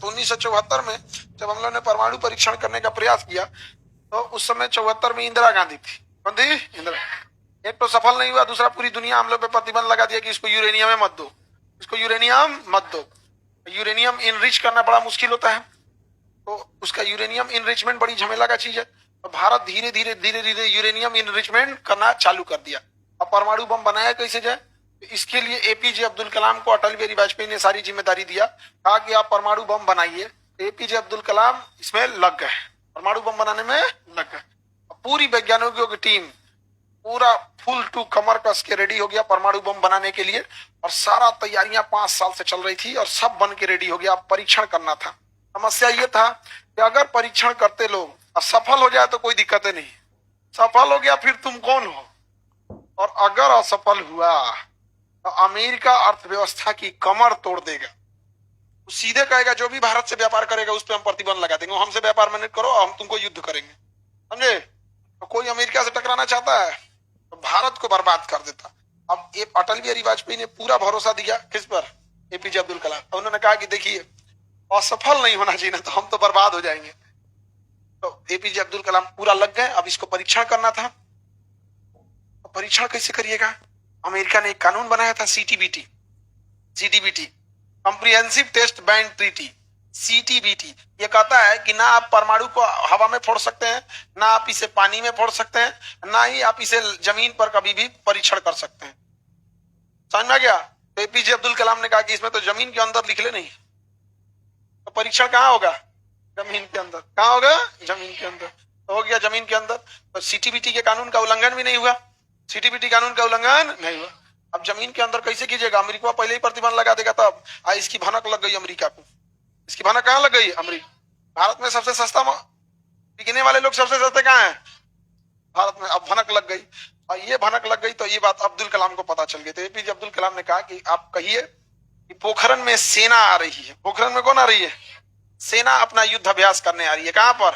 तो 1974 में जब हम लोगों ने परमाणु परीक्षण करने का प्रयास किया तो उस समय 74 में इंदिरा गांधी थी। कौन थी? इंदिरा। एक तो सफल नहीं हुआ, दूसरा पूरी दुनिया हम लोग पे प्रतिबंध लगा दिया कि इसको यूरेनियम में मत दो, इसको यूरेनियम मत दो। यूरेनियम इनरिच करना बड़ा मुश्किल होता है, तो उसका यूरेनियम इनरिचमेंट बड़ी झमेला का चीज है। तो भारत धीरे धीरे धीरे धीरे यूरेनियम इनरिचमेंट करना चालू कर दिया। अब परमाणु बम बनाया कैसे जाए, तो इसके लिए एपीजे अब्दुल कलाम को अटल बिहारी वाजपेयी ने सारी जिम्मेदारी दिया, कहा कि आप परमाणु बम बनाइए। एपीजे अब्दुल कलाम इसमें लग गए, परमाणु बम बनाने में लग गए। पूरी वैज्ञानिकों की टीम पूरा फुल टू कमर कस के रेडी हो गया परमाणु बम बनाने के लिए, और सारा तैयारियां 5 साल से चल रही थी और सब बन के रेडी हो गया। परीक्षण करना था। समस्या ये था कि अगर परीक्षण करते लोग और सफल हो जाए तो कोई दिक्कत नहीं, सफल हो गया फिर तुम कौन हो, और अगर असफल हुआ तो अमेरिका अर्थव्यवस्था की कमर तोड़ देगा। तो सीधे कहेगा जो भी भारत से व्यापार करेगा उस पर हम प्रतिबंध लगा देंगे, हमसे व्यापार में नहीं करो, हम तुमको युद्ध करेंगे। समझे? तो कोई अमेरिका से टकराना चाहता है तो भारत को बर्बाद कर देता। अब ये अटल बिहारी वाजपेयी ने पूरा भरोसा दिया किस पर? एपीजे अब्दुल कलाम। तो उन्होंने कहा कि देखिए असफल नहीं होना चाहिए ना, तो हम तो बर्बाद हो जाएंगे। तो एपीजे अब्दुल कलाम पूरा लग गए। अब इसको परीक्षण करना था। तो परीक्षण कैसे करिएगा? अमेरिका ने एक कानून बनाया था, CTBT, CTBT, comprehensive test ban treaty, CTBT. ये कहता है कि ना आप परमाणु को हवा में फोड़ सकते हैं, ना आप इसे पानी में फोड़ सकते हैं, ना ही आप इसे जमीन पर कभी भी परीक्षण कर सकते हैं। समझ में आ गया? तो एपीजे अब्दुल कलाम ने कहा कि इसमें तो जमीन के अंदर लिख ले नहीं, तो परीक्षण कहाँ होगा? जमीन के अंदर। कहाँ होगा? जमीन के अंदर। तो हो गया जमीन के अंदर। तो सीटीबीटी के कानून का उल्लंघन भी नहीं हुआ, सीटीबीटी कानून का उल्लंघन नहीं हुआ। अब जमीन के अंदर कैसे कीजिएगा? अमेरिका पहले ही प्रतिबंध लगा देगा। तब इसकी भनक लग गई अमेरिका को। इसकी भनक कहाँ लग गई? अमेरिका। भारत में सबसे सस्ता बिकने वाले लोग सबसे सस्ते कहाँ हैं? भारत में। अब भनक लग गई, और ये भनक लग गई तो ये बात अब्दुल कलाम को पता चल गई। तो एपीजे अब्दुल कलाम ने कहा कि आप कहिए कि पोखरण में सेना आ रही है। पोखरण में कौन आ रही है? सेना अपना युद्ध अभ्यास करने आ रही है। कहां पर?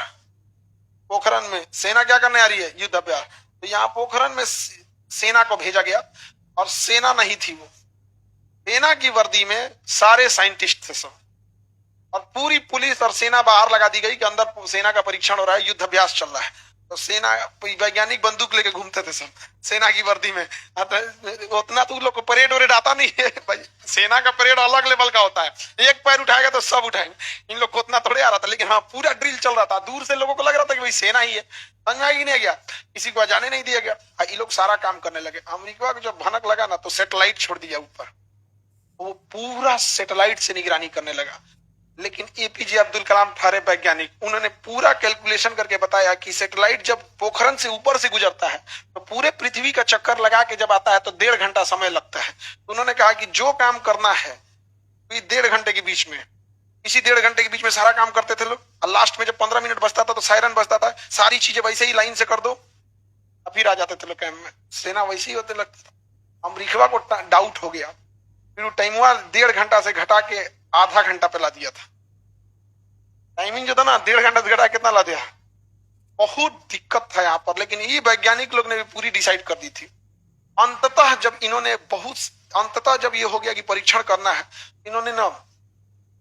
पोखरण में। सेना क्या करने आ रही है? युद्ध अभ्यास। तो यहाँ पोखरण में सेना को भेजा गया, और सेना नहीं थी वो। सेना की वर्दी में सारे साइंटिस्ट थे सब, और पूरी पुलिस और सेना बाहर लगा दी गई कि अंदर सेना का परीक्षण हो रहा है, युद्ध अभ्यास चल रहा है। तो सेना वैज्ञानिक बंदूक लेके घूमते थे सब सेना की वर्दी में। उतना तो लोग को परेड वरेड आता नहीं है भाई, सेना का परेड अलग लेवल का होता है। एक पैर उठाएगा तो सब उठाएंगे। इन लोग को उतना थोड़े आ रहा था, लेकिन हाँ पूरा ड्रिल चल रहा था। दूर से लोगों को लग रहा था कि भाई सेना ही है। समझ में नहीं गया, किसी को जाने नहीं दिया गया। ये लोग सारा काम करने लगे। अमेरिका को जब भनक लगा ना, तो सैटेलाइट छोड़ दिया ऊपर, वो पूरा सैटेलाइट से निगरानी करने लगा। लेकिन एपीजे अब्दुल कलाम थारे वैज्ञानिक, उन्होंने पूरा कैलकुलेशन करके बताया कि सैटेलाइट जब पोखरण से ऊपर से गुजरता है तो पूरे पृथ्वी का चक्कर लगा के जब आता है तो 1.5 घंटा समय लगता है। तो उन्होंने कहा कि जो काम करना है 1.5 घंटे के बीच में, इसी 1.5 घंटे के बीच में सारा काम करते थे लोग। और लास्ट में जब 15 मिनट बचता था तो सायरन बजता था, सारी चीजें वैसे ही लाइन से कर दो, और फिर आ जाते थे लोग कैंप में। सेना वैसे ही होते लगता था। अमेरिका को डाउट हो गया, फिर टाइम 1.5 घंटा से घटा के आधा घंटा पे ला दिया था। टाइमिंग जो था ना 1.5 घंटा से घटा कितना ला दिया। बहुत दिक्कत था यहाँ पर, लेकिन ये वैज्ञानिक लोग ने भी पूरी डिसाइड कर दी थी। अंततः जब जब ये हो गया कि परीक्षण करना है, इन्होंने ना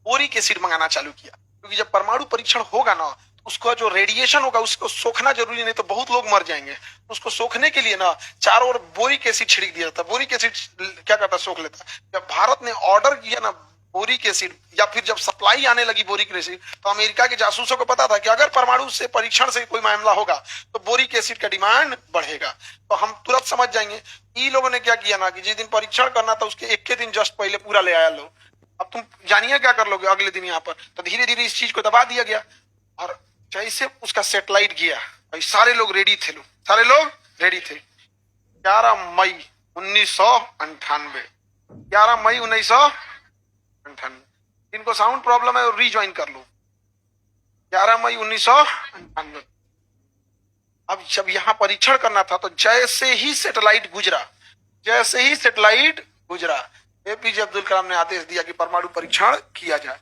बोरिक एसिड मंगाना चालू किया। क्योंकि जब परमाणु परीक्षण होगा ना, उसका जो रेडिएशन होगा उसको सोखना जरूरी नहीं, तो बहुत लोग मर जाएंगे। उसको सोखने के लिए ना चारों ओर बोरिक एसिड छिड़क दिया जाता। बोरिक एसिड क्या करता? सोख लेता। जब भारत ने ऑर्डर किया ना बोरिक एसिड, या फिर जब सप्लाई आने लगी बोरिक एसिड, तो अमेरिका के जासूसों को पता था कि अगर परमाणु से परीक्षण से कोई मामला होगा तो बोरिक एसिड का डिमांड बढ़ेगा। तो हम तुरंत समझ जाएंगे। इन लोगों ने क्या किया ना कि जिस दिन परीक्षण करना था उसके 1 दिन जस्ट पहले पूरा ले आया लोग। अब तुम जानिए क्या कर लोगे अगले दिन यहाँ पर। तो धीरे धीरे इस चीज को दबा दिया गया, और जैसे उसका सैटेलाइट गया सारे लोग रेडी थे। सारे लोग रेडी थे। 11 मई 1998, 11 मई 1998। जिनको साउंड प्रॉब्लम है वो रिज्वाइन कर लो। 11 मई 1998। अब जब यहां परीक्षण करना था तो जैसे ही सैटेलाइट गुजरा, एपीजे अब्दुल कलाम ने आदेश दिया कि परमाणु परीक्षण किया जाए।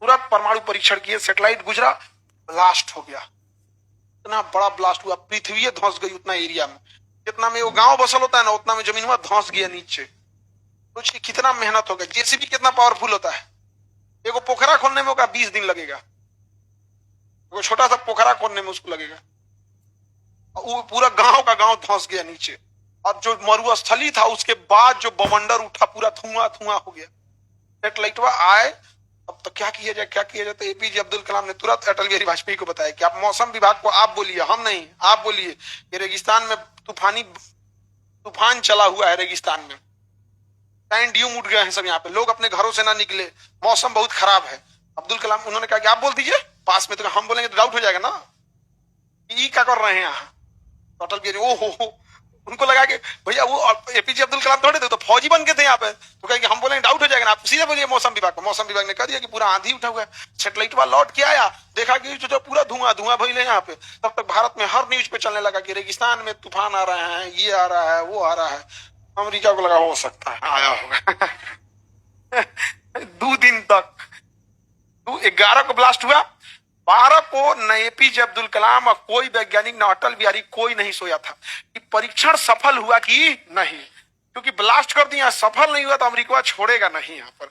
पूरा परमाणु परीक्षण किए, सैटेलाइट गुजरा, ब्लास्ट हो गया। इतना बड़ा ब्लास्ट हुआ, पृथ्वी धंस गई उतना एरिया में। जितना में वो गांव बसल होता है ना, उतना में जमीन धंस गया नीचे। सोचिए कितना मेहनत हो गया। जेसीबी कितना पावरफुल होता है, एगो पोखरा खोलने में उसका 20 दिन लगेगा, वो छोटा सा पोखरा खोलने में उसको लगेगा। वो पूरा गांव का गांव धंस गया नीचे, और जो मरुस्थली था उसके बाद जो बवंडर उठा पूरा धुआं धुआं हो गया। सेटेलाइटवा आए, अब तो क्या किया जाए क्या किया जाए। तो एपीजे अब्दुल कलाम ने तुरंत अटल बिहारी वाजपेयी को बताया कि आप मौसम विभाग को आप बोलिए, हम नहीं, आप बोलिए कि रेगिस्तान में तूफान चला हुआ है, रेगिस्तान में सैंड ड्यून उठ गए हैं सब, यहाँ पे लोग अपने घरों से ना निकले, मौसम बहुत खराब है। अब्दुल कलाम उन्होंने कहा कि आप बोल दीजिए पास में, तो हम बोलेंगे तो डाउट हो जाएगा ना कि क्या कर रहे हैं यहाँ। तो अटल बिहारी हो उनको लगा कि भैया वो एपीजे अब्दुल कलाम थोड़े थे, तो फौजी बन के थे यहाँ पे, तो कहेंगे हम बोलेंगे डाउट हो जाएगा ना, आप सीधे बोलिए मौसम विभाग को। मौसम विभाग ने कह दिया कि पूरा आंधी उठा हुआ है। सेटेलाइट वाला लौट के आया, देखा कि जो पूरा धुआं धुआं भइले यहाँ पे। तब तक भारत में हर न्यूज पे चलने लगा कि रेगिस्तान में तूफान आ रहे हैं, ये आ रहा है, वो आ रहा है। अमेरिका को लगा हो सकता है आया होगा। 2 दिन तक 11 को ब्लास्ट हुआ, 12 को न एपीजे अब्दुल कलाम और कोई वैज्ञानिक न अटल बिहारी कोई नहीं सोया था कि परीक्षण सफल हुआ कि नहीं, क्योंकि ब्लास्ट कर दिया, सफल नहीं हुआ तो अमेरिका छोड़ेगा नहीं यहाँ पर।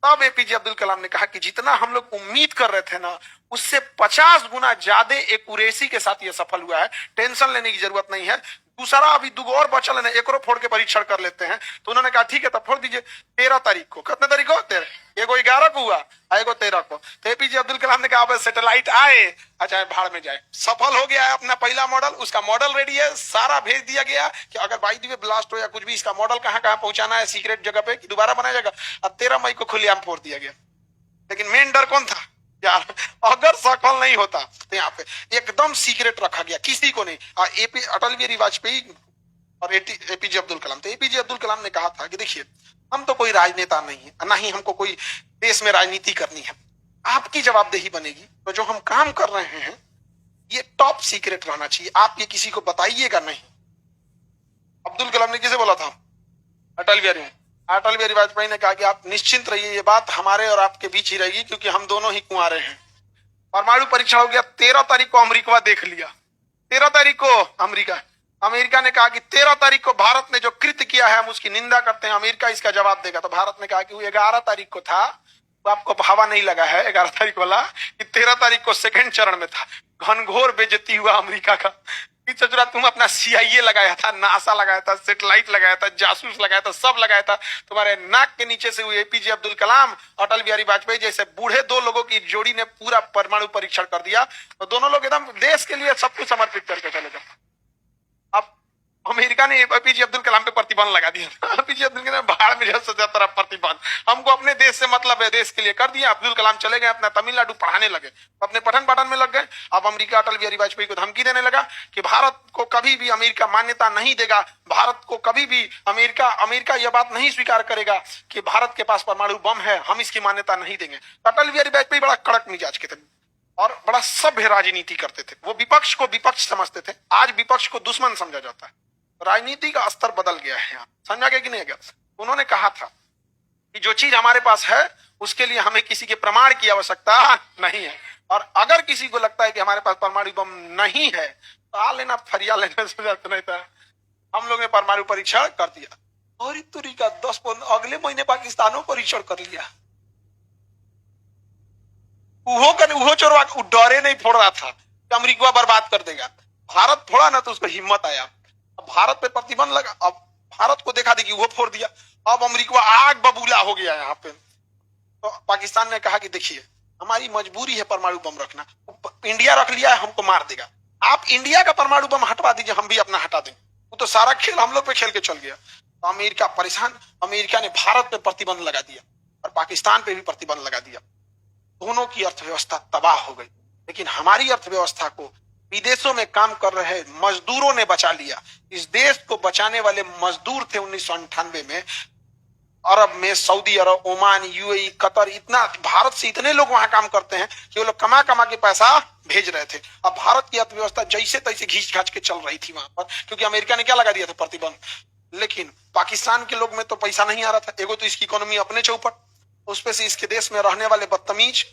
तब एपीजे अब्दुल कलाम ने कहा कि जितना हम लोग उम्मीद कर रहे थे ना, उससे 50 गुना ज्यादा एक्यूरेसी के साथ ये सफल हुआ है, टेंशन लेने की जरूरत नहीं है। दूसरा अभी 2 और बचल है, एक फोड़ के परीक्षण कर लेते हैं। तो उन्होंने कहा ठीक है तब फोड़ दीजिए। 13 तारीख को, कितने तारीख को, 13, एगो 11 को हुआ, एगो 13 को। तो एपीजे अब्दुल कलाम ने कहा सैटेलाइट आए अच्छा भाड़ में जाए, सफल हो गया है अपना पहला मॉडल, उसका मॉडल रेडी है, सारा भेज दिया गया कि अगर बाई दी ब्लास्ट हो या कुछ भी, इसका मॉडल कहाँ कहाँ पहुंचाना है सीक्रेट जगह पे कि दोबारा बनाया जाएगा। और 13 मई को खुलेआम फोड़ दिया गया। लेकिन मेन डर कौन था यार, अगर सफल नहीं होता तो यहाँ पे एकदम सीक्रेट रखा गया, किसी को नहीं। अटल बिहारी वाजपेयी और एपीजे अब्दुल कलाम, तो एपीजे अब्दुल कलाम ने कहा था कि देखिए हम तो कोई राजनेता नहीं है, ना ही हमको कोई देश में राजनीति करनी है, आपकी जवाबदेही बनेगी। तो जो हम काम कर रहे हैं ये टॉप सीक्रेट रहना चाहिए, आप ये किसी को बताइएगा नहीं। अब्दुल कलाम ने किसे बोला था? अटल बिहारी वाजपेयी ने कहा कि आप निश्चिंत रहिए, ये बात हमारे और आपके बीच ही रहेगी, क्योंकि हम दोनों ही कुंवारे हैं। परमाणु परीक्षण हो गया, 13 तारीख को अमेरिका देख लिया। 13 तारीख को अमेरिका ने कहा कि 13 तारीख को भारत ने जो कृत्य किया है हम उसकी निंदा करते हैं, अमेरिका इसका जवाब देगा। तो भारत ने कहा कि वो 11 तारीख को था, वो आपको हवा नहीं लगा है 11 तारीख वाला, कि 13 तारीख को सेकंड चरण में था। घनघोर बेइज्जती हुआ अमेरिका का कि चचुरा तुम अपना CIA लगाया था, नासा लगाया था, सेटेलाइट लगाया था, जासूस लगाया था, सब लगाया था, तुम्हारे नाक के नीचे से हुए एपीजे अब्दुल कलाम, अटल बिहारी वाजपेयी जैसे बूढ़े 2 लोगों की जोड़ी ने पूरा परमाणु परीक्षण कर दिया। तो दोनों लोग एकदम देश के लिए सब कुछ समर्पित करके चले गए। अब अमेरिका ने एपीजे अब्दुल कलाम पे प्रतिबंध लगा दिया। एपीजे अब्दुल कलाम बाहर में 17 प्रतिबंध, हमको अपने देश से मतलब है, देश के लिए कर दिया। अब्दुल कलाम चले गए अपना तमिलनाडु पढ़ाने लगे, अपने पठन पाठन में लग गए। अब अमेरिका अटल बिहारी वाजपेयी को धमकी देने लगा कि भारत को कभी भी अमेरिका मान्यता नहीं देगा, भारत को कभी भी अमेरिका यह बात नहीं स्वीकार करेगा कि भारत के पास परमाणु बम है, हम इसकी मान्यता नहीं देंगे। अटल बिहारी वाजपेयी बड़ा कड़क मिजाज के थे और बड़ा सभ्य राजनीति करते थे। वो विपक्ष को विपक्ष समझते थे, आज विपक्ष को दुश्मन समझा जाता है। राजनीति का स्तर बदल गया है यहाँ, समझा गया कि नहीं गया? उन्होंने कहा था कि जो चीज हमारे पास है उसके लिए हमें किसी के प्रमाण की आवश्यकता नहीं है, और अगर किसी को लगता है कि हमारे पास परमाणु बम नहीं है तो आ लेना, फरिया लेने से ज्यादा नहीं था। हम लोग ने परमाणु परीक्षण कर दिया और तुरी का 10-15 अगले महीने पाकिस्तानों परीक्षण कर लिया। उहो चोरवा डरे नहीं फोड़ रहा था कि अमेरिका बर्बाद कर देगा। भारत फोड़ा ना तो उसको हिम्मत आया, अब भारत पे प्रतिबंध लगा, अब भारत को देखा देखी वो फोड़ दिया। अब अमेरिका आग बबूला हो गया यहाँ पे। तो पाकिस्तान ने कहा कि देखिए हमारी मजबूरी है परमाणु बम रखना, इंडिया रख लिया है हमको मार देगा, आप इंडिया का परमाणु बम हटवा दीजिए, हम भी अपना हटा देंगे। वो तो सारा खेल हम लोग पे खेल के चल गया। तो अमेरिका परेशान, अमेरिका ने भारत पे प्रतिबंध लगा दिया और पाकिस्तान पे भी प्रतिबंध लगा दिया। दोनों की अर्थव्यवस्था तबाह हो गई। लेकिन हमारी अर्थव्यवस्था को विदेशों में काम कर रहे मजदूरों ने बचा लिया। इस देश को बचाने वाले मजदूर थे 1998 में अरब में, सऊदी अरब, ओमान, UAE, कतर, इतना भारत से इतने लोग वहां काम करते हैं कि वो लोग कमा कमा के पैसा भेज रहे थे। अब भारत की अर्थव्यवस्था जैसे तैसे घींच घाच के चल रही थी वहां पर, क्योंकि अमेरिका ने क्या लगा दिया था? प्रतिबंध। लेकिन पाकिस्तान के लोग में तो पैसा नहीं आ रहा था। एगो तो इसकी इकोनॉमी अपने चौपट, उसपे से इसके देश में रहने वाले बदतमीज,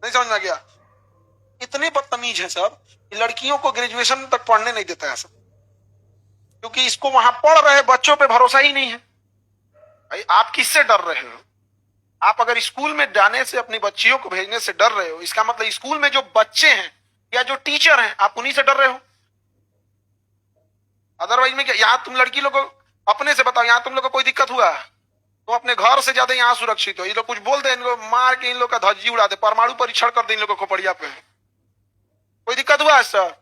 नहीं समझ में गया? इतने बदतमीज हैं सब कि लड़कियों को ग्रेजुएशन तक पढ़ने नहीं देता है सब, क्योंकि इसको वहां पढ़ रहे बच्चों पे भरोसा ही नहीं है। भाई आप किससे डर रहे हो? आप अगर स्कूल में जाने से, अपनी बच्चियों को भेजने से डर रहे हो, इसका मतलब स्कूल में जो बच्चे हैं या जो टीचर हैं, आप उन्हीं से डर रहे हो। अदरवाइज में क्या, यहाँ तुम लड़की लोग को अपने से बताओ, यहाँ तुम लोग को कोई दिक्कत हुआ? तो अपने घर से ज्यादा यहाँ सुरक्षित हो। ये लोग कुछ बोल दे, इनको मार के इन लोग का धज्जी उड़ा दे, परमाणु परीक्षण कर दे इन लोग को खोपड़िया पे। कोई दिक्कत हुआ है सर?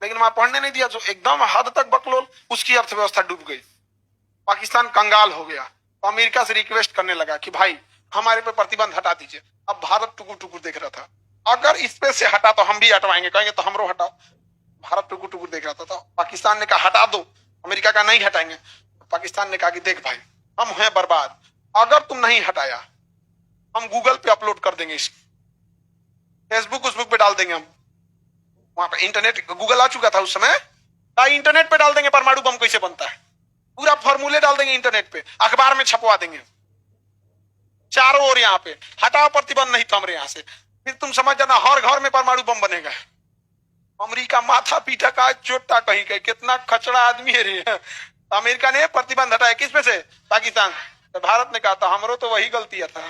लेकिन वहां पढ़ने नहीं दिया, जो एकदम हद तक बकलोल, उसकी अर्थव्यवस्था डूब गई। पाकिस्तान कंगाल हो गया, तो अमेरिका से रिक्वेस्ट करने लगा कि भाई हमारे पे प्रतिबंध हटा दीजिए। अब भारत टुकुर टुकुर देख रहा था, अगर इस पे से हटा तो हम भी हटवाएंगे, कहेंगे तो हमरो हटाओ। भारत टुकुर टुकुर देख रहा था, तो पाकिस्तान ने कहा हटा दो, अमेरिका का नहीं हटाएंगे। तो पाकिस्तान ने कहा कि देख भाई, हम हैं बर्बाद, अगर तुम नहीं हटाया हम गूगल पे अपलोड कर देंगे, इसको फेसबुक उसबुक पे डाल देंगे। हम वहां पे इंटरनेट, गूगल आ चुका था उस समय, इंटरनेट पे डाल देंगे परमाणु बम कैसे बनता है, पूरा फॉर्मूले डाल देंगे इंटरनेट पे, अखबार में छपवा देंगे चारों ओर। यहाँ पे हटाओ प्रतिबंध, नहीं तो हमारे यहाँ से, फिर तुम समझ जाना हर घर में परमाणु बम बनेगा। अमेरिका माथा पीटा का चोटा कहीं कहीं, कितना खचड़ा आदमी है रे। अमेरिका ने प्रतिबंध हटाया किस पे से? पाकिस्तान। तो भारत ने कहा था हमरो तो वही गलती था।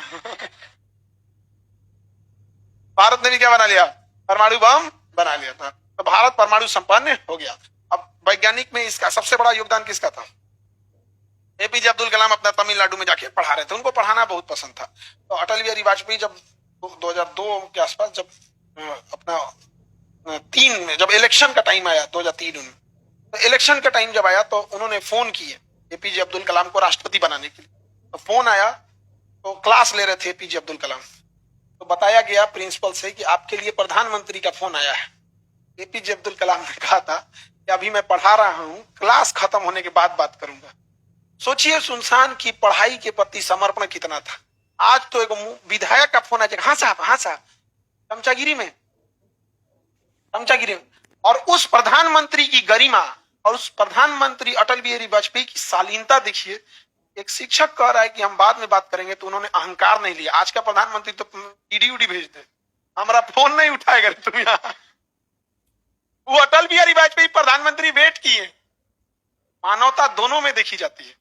भारत ने भी क्या बना लिया? परमाणु बम बना लिया था। तो भारत परमाणु संपन्न हो गया। अब वैज्ञानिक में इसका सबसे बड़ा योगदान किसका था? एपीजे अब्दुल कलाम अपना तमिलनाडु में जाके पढ़ा रहे थे, उनको पढ़ाना बहुत पसंद था। तो अटल बिहारी वाजपेयी जब 2002 के आसपास, जब अपना 3 में जब इलेक्शन का टाइम आया 2003 में, तो इलेक्शन का टाइम जब आया तो उन्होंने फोन किए एपीजे अब्दुल कलाम को राष्ट्रपति बनाने के लिए। तो फोन आया, तो क्लास ले रहे थे एपीजे अब्दुल कलाम, तो बताया गया प्रिंसिपल से कि आपके लिए प्रधानमंत्री का फोन आया है। एपीजे अब्दुल कलाम ने कहा था कि अभी मैं पढ़ा रहा हूं, क्लास खत्म होने के बाद बात करूंगा। सोचिए सुनसान की पढ़ाई के प्रति समर्पण कितना था। आज तो एक विधायक का फोन आ जाएगा, हाँ साहब, चमचागिरी में। और उस प्रधानमंत्री की गरिमा और उस प्रधानमंत्री अटल बिहारी वाजपेयी की शालीनता देखिए। एक शिक्षक कह रहा है कि हम बाद में बात करेंगे, तो उन्होंने अहंकार नहीं लिया। आज का प्रधानमंत्री तो ईडी उडी भेज दे, हमारा फोन नहीं उठाएगा तुम यहाँ। वो अटल बिहारी वाजपेयी प्रधानमंत्री वेट किए। मानवता दोनों में देखी जाती है।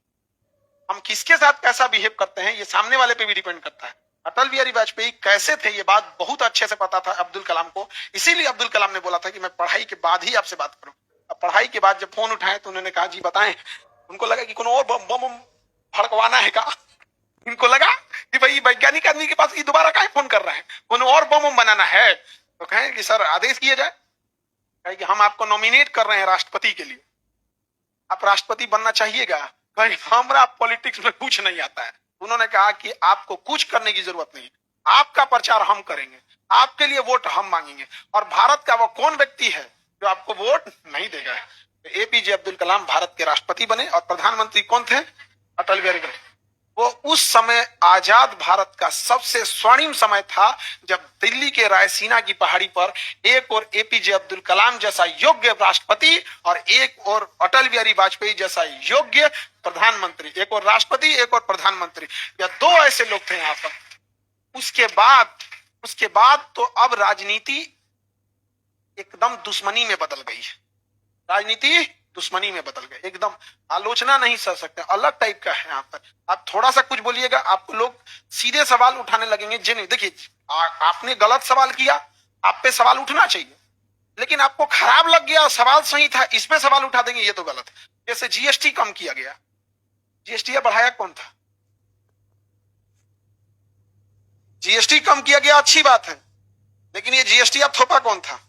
हम किसके साथ कैसा बिहेव करते हैं ये सामने वाले पे भी डिपेंड करता है। अटल बिहारी वाजपेयी कैसे थे ये बात बहुत अच्छे से पता था अब्दुल कलाम को, इसीलिए अब्दुल कलाम ने बोला था कि मैं पढ़ाई के बाद ही आपसे बात करूं। अब पढ़ाई के बाद जब फोन उठाए तो उन्होंने कहा जी बताएं। उनको लगा कि कोनो और बम भड़कवाना है का। इनको लगा कि भाई वैज्ञानिक आदमी के पास ये दोबारा काहे फोन कर रहा है, कोनो और बम बनाना है। तो कहें कि सर आदेश किया जाए, कहे कि हम आपको नॉमिनेट कर रहे हैं राष्ट्रपति के लिए, आप राष्ट्रपति बनना चाहिएगा। कहीं हमारा पॉलिटिक्स में कुछ नहीं आता है। उन्होंने कहा कि आपको कुछ करने की जरूरत नहीं, आपका प्रचार हम करेंगे, आपके लिए वोट हम मांगेंगे। और भारत का वो कौन व्यक्ति है जो आपको वोट नहीं देगा? तो एपीजे अब्दुल कलाम भारत के राष्ट्रपति बने। और प्रधानमंत्री कौन थे? अटल बिहारी वाजपेयी। वो उस समय आजाद भारत का सबसे स्वर्णिम समय था, जब दिल्ली के रायसीना की पहाड़ी पर एक और एपीजे अब्दुल कलाम जैसा योग्य राष्ट्रपति और एक और अटल बिहारी वाजपेयी जैसा योग्य प्रधानमंत्री, एक और राष्ट्रपति एक और प्रधानमंत्री, या दो ऐसे लोग थे यहाँ पर। उसके बाद तो अब राजनीति एकदम दुश्मनी में बदल गई है। राजनीति दुश्मनी में बदल गई, एकदम आलोचना नहीं कर सकते, अलग टाइप का है। यहाँ पर आप थोड़ा सा कुछ बोलिएगा, आपको लोग सीधे सवाल उठाने लगेंगे। जेन्युइन देखिए, आपने गलत सवाल किया, आप पे सवाल उठना चाहिए, लेकिन आपको खराब लग गया, सवाल सही था, इस पे सवाल उठा देंगे, ये तो गलत है। जैसे जीएसटी कम किया गया, जीएसटी बढ़ाया कौन था? जीएसटी कम किया गया अच्छी बात है, लेकिन ये जीएसटी अब थोपा कौन था?